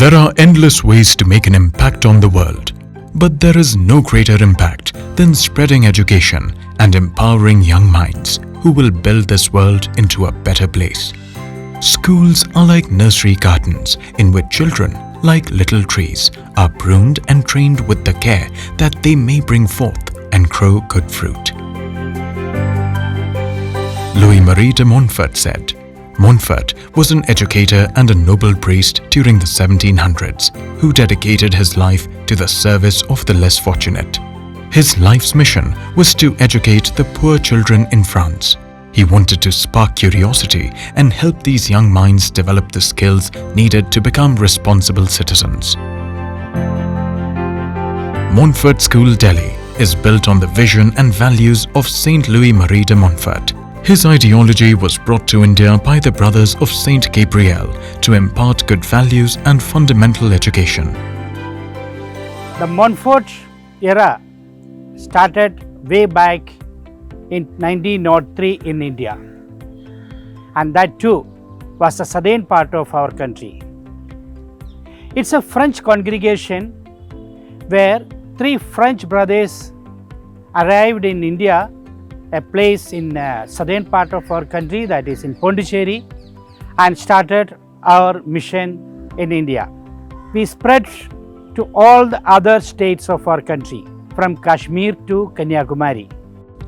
There are endless ways to make an impact on the world, but there is no greater impact than spreading education and empowering young minds who will build this world into a better place. Schools are like nursery gardens in which children, like little trees, are pruned and trained with the care that they may bring forth and grow good fruit. Louis-Marie de Montfort said, Montfort was an educator and a noble priest during the 1700s who dedicated his life to the service of the less fortunate. His life's mission was to educate the poor children in France. He wanted to spark curiosity and help these young minds develop the skills needed to become responsible citizens. Montfort School, Delhi is built on the vision and values of Saint Louis-Marie de Montfort. His ideology was brought to India by the Brothers of Saint Gabriel to impart good values and fundamental education. The Montfort era started way back in 1903 in India, and that too was the southern part of our country. It's a French congregation where three French brothers arrived in India, a place in southern part of our country, that is in Pondicherry, and started our mission in India. We spread to all the other states of our country, from Kashmir to Kanyakumari.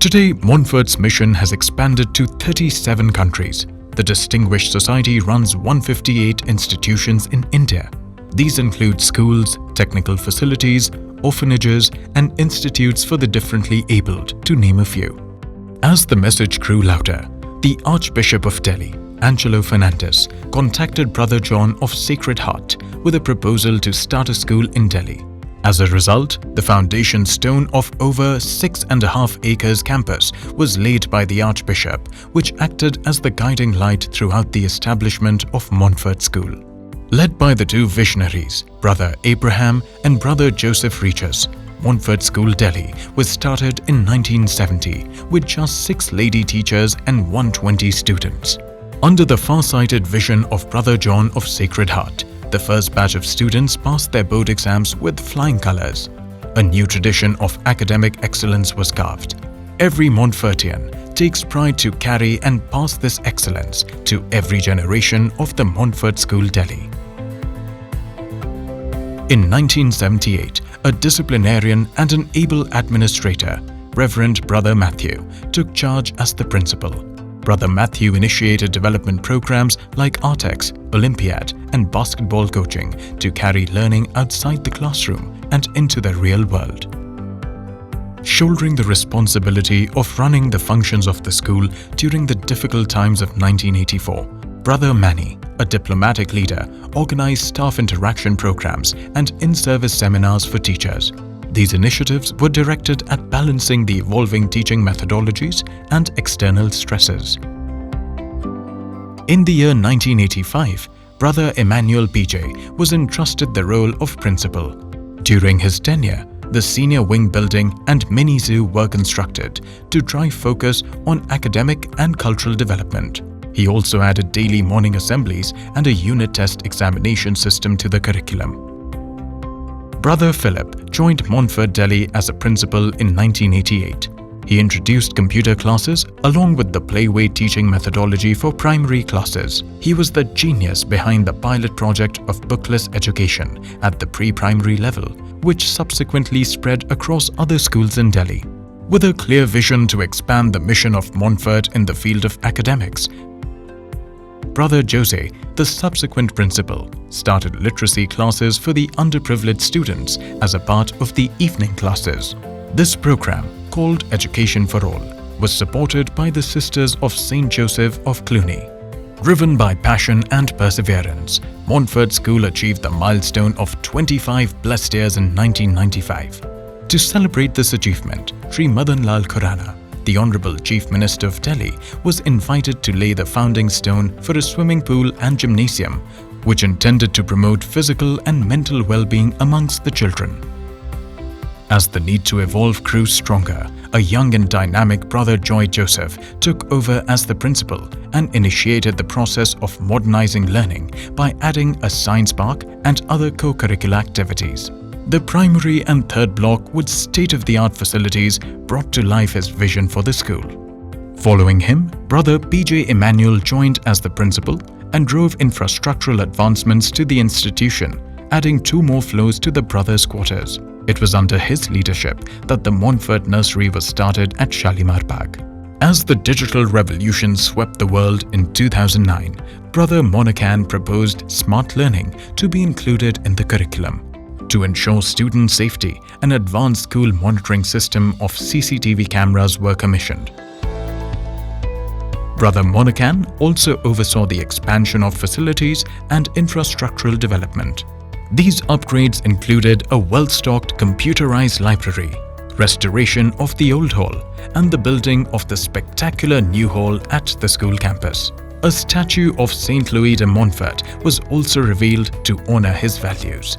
Today, Montfort's mission has expanded to 37 countries. The Distinguished Society runs 158 institutions in India. These include schools, technical facilities, orphanages, and institutes for the differently abled, to name a few. As the message grew louder, the Archbishop of Delhi, Angelo Fernandez, contacted Brother John of Sacred Heart with a proposal to start a school in Delhi. As a result, the foundation stone of over 6.5 acres campus was laid by the Archbishop, which acted as the guiding light throughout the establishment of Montfort School. Led by the two visionaries, Brother Abraham and Brother Joseph Regis, Montfort School, Delhi was started in 1970 with just 6 lady teachers and 120 students. Under the far-sighted vision of Brother John of Sacred Heart, the first batch of students passed their board exams with flying colors. A new tradition of academic excellence was carved. Every Montfortian takes pride to carry and pass this excellence to every generation of the Montfort School, Delhi. In 1978, a disciplinarian and an able administrator, Reverend Brother Matthew, took charge as the principal. Brother Matthew initiated development programs like Artex, Olympiad, and basketball coaching to carry learning outside the classroom and into the real world. Shouldering the responsibility of running the functions of the school during the difficult times of 1984, Brother Manny, a diplomatic leader, organized staff interaction programs and in-service seminars for teachers. These initiatives were directed at balancing the evolving teaching methodologies and external stresses. In the year 1985, Brother Emmanuel PJ was entrusted the role of principal. During his tenure, the senior wing building and mini zoo were constructed to drive focus on academic and cultural development. He also added daily morning assemblies and a unit test examination system to the curriculum. Brother Philip joined Montfort, Delhi as a principal in 1988. He introduced computer classes along with the playway teaching methodology for primary classes. He was the genius behind the pilot project of bookless education at the pre-primary level, which subsequently spread across other schools in Delhi. With a clear vision to expand the mission of Montfort in the field of academics, Brother Jose, the subsequent principal, started literacy classes for the underprivileged students as a part of the evening classes. This program, called Education for All, was supported by the Sisters of St. Joseph of Cluny. Driven by passion and perseverance, Montfort School achieved the milestone of 25 blessed years in 1995. To celebrate this achievement, Sri Madan Lal Khurana, the Honorable Chief Minister of Delhi, was invited to lay the founding stone for a swimming pool and gymnasium, which intended to promote physical and mental well-being amongst the children. As the need to evolve grew stronger, a young and dynamic brother Joy Joseph took over as the principal and initiated the process of modernizing learning by adding a science park and other co-curricular activities. The primary and third block with state-of-the-art facilities brought to life his vision for the school. Following him, brother PJ Emmanuel joined as the principal and drove infrastructural advancements to the institution, adding 2 more floors to the brothers' quarters. It was under his leadership that the Montfort nursery was started at Shalimar Bagh. As the digital revolution swept the world in 2009, Brother Monacan proposed smart learning to be included in the curriculum. To ensure student safety, an advanced school monitoring system of CCTV cameras were commissioned. Brother Monacan also oversaw the expansion of facilities and infrastructural development. These upgrades included a well-stocked computerized library, restoration of the old hall, and the building of the spectacular new hall at the school campus. A statue of Saint Louis de Montfort was also revealed to honor his values.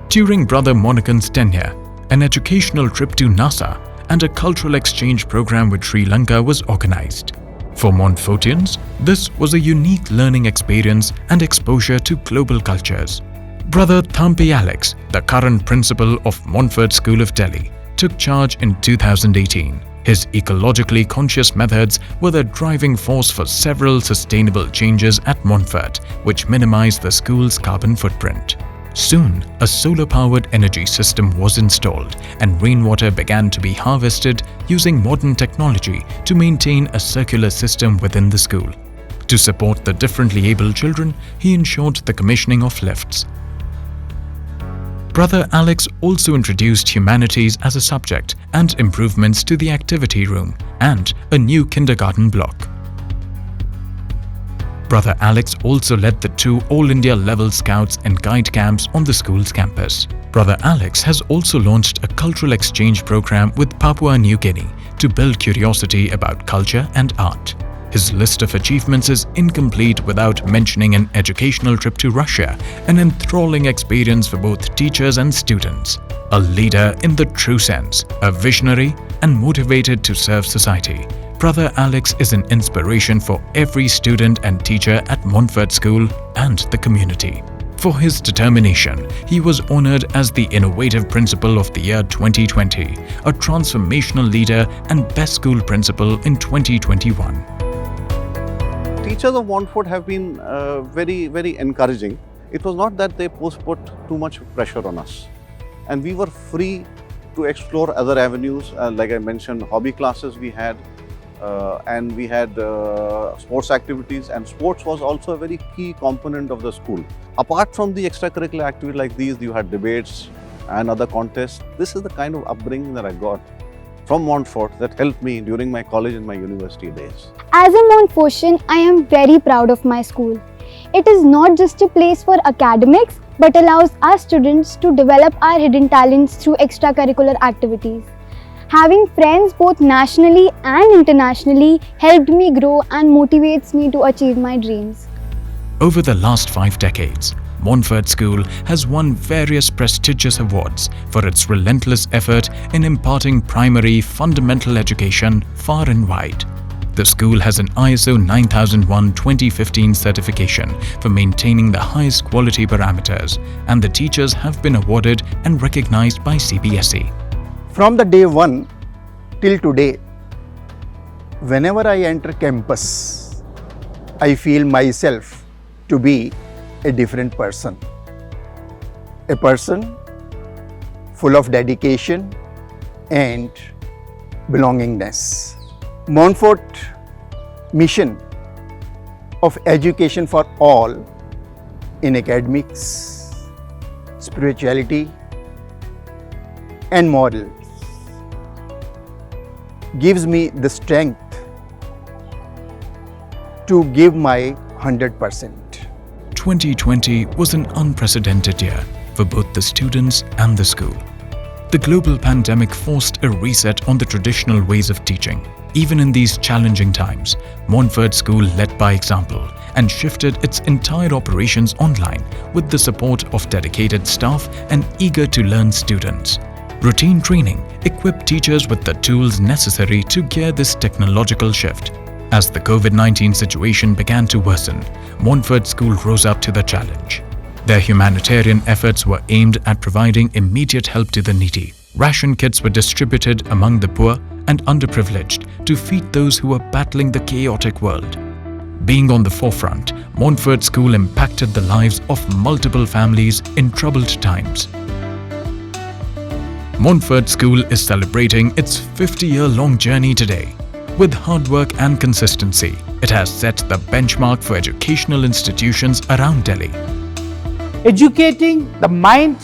During Brother Monacan's tenure, an educational trip to NASA and a cultural exchange program with Sri Lanka was organized. For Montfortians, this was a unique learning experience and exposure to global cultures. Brother Thampi Alex, the current principal of Montfort School of Delhi, took charge in 2018. His ecologically conscious methods were the driving force for several sustainable changes at Montfort, which minimized the school's carbon footprint. Soon, a solar-powered energy system was installed and rainwater began to be harvested using modern technology to maintain a circular system within the school. To support the differently abled children, he ensured the commissioning of lifts. Brother Alex also introduced humanities as a subject and improvements to the activity room and a new kindergarten block. Brother Alex also led the 2 All India level Scouts and Guide camps on the school's campus. Brother Alex has also launched a cultural exchange program with Papua New Guinea to build curiosity about culture and art. His list of achievements is incomplete without mentioning an educational trip to Russia, an enthralling experience for both teachers and students. A leader in the true sense, a visionary and motivated to serve society. Brother Alex is an inspiration for every student and teacher at Montfort School and the community. For his determination, he was honored as the Innovative Principal of the Year 2020, a transformational leader and Best School Principal in 2021. Teachers of Montfort have been very encouraging. It was not that they put too much pressure on us. And we were free to explore other avenues. Like I mentioned, hobby classes we had. And we had sports activities, and sports was also a very key component of the school. Apart from the extracurricular activities like these, you had debates and other contests. This is the kind of upbringing that I got from Montfort that helped me during my college and my university days. As a Montfortian, I am very proud of my school. It is not just a place for academics, but allows us students to develop our hidden talents through extracurricular activities. Having friends both nationally and internationally helped me grow and motivates me to achieve my dreams. Over the last 5 decades, Montfort School has won various prestigious awards for its relentless effort in imparting primary fundamental education far and wide. The school has an ISO 9001:2015 certification for maintaining the highest quality parameters, and the teachers have been awarded and recognized by CBSE. From the day 1 till today, whenever I enter campus, I feel myself to be a different person. A person full of dedication and belongingness. Montfort mission of education for all in academics, spirituality and morals gives me the strength to give my 100%. 2020 was an unprecedented year for both the students and the school. The global pandemic forced a reset on the traditional ways of teaching. Even in these challenging times, Montfort School led by example and shifted its entire operations online with the support of dedicated staff and eager to learn students. Routine training equipped teachers with the tools necessary to gear this technological shift. As the COVID-19 situation began to worsen, Montfort School rose up to the challenge. Their humanitarian efforts were aimed at providing immediate help to the needy. Ration kits were distributed among the poor and underprivileged to feed those who were battling the chaotic world. Being on the forefront, Montfort School impacted the lives of multiple families in troubled times. Montfort School is celebrating its 50-year-long journey today. With hard work and consistency, it has set the benchmark for educational institutions around Delhi. Educating the mind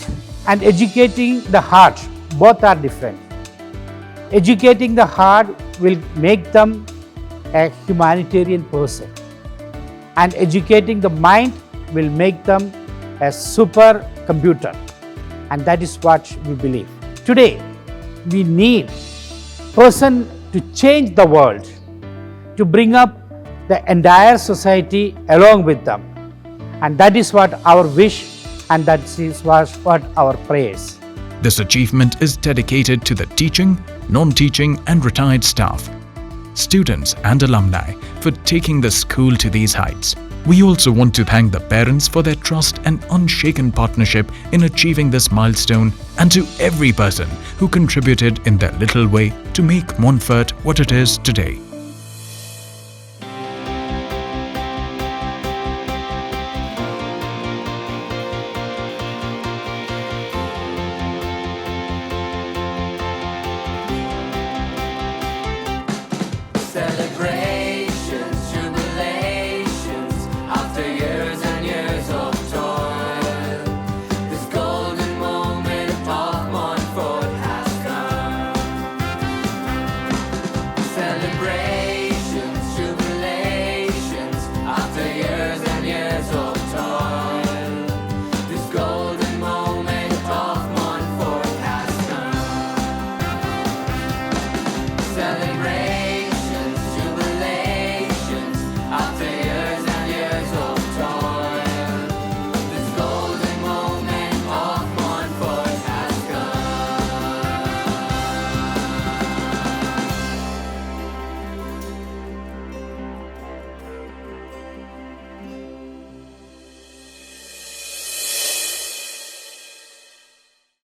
and educating the heart, both are different. Educating the heart will make them a humanitarian person, and educating the mind will make them a super computer, and that is what we believe. Today, we need person to change the world, to bring up the entire society along with them, and that is what our wish and that is what our prayers. This achievement is dedicated to the teaching, non-teaching and retired staff, students and alumni for taking the school to these heights. We also want to thank the parents for their trust and unshaken partnership in achieving this milestone, and to every person who contributed in their little way to make Montfort what it is today.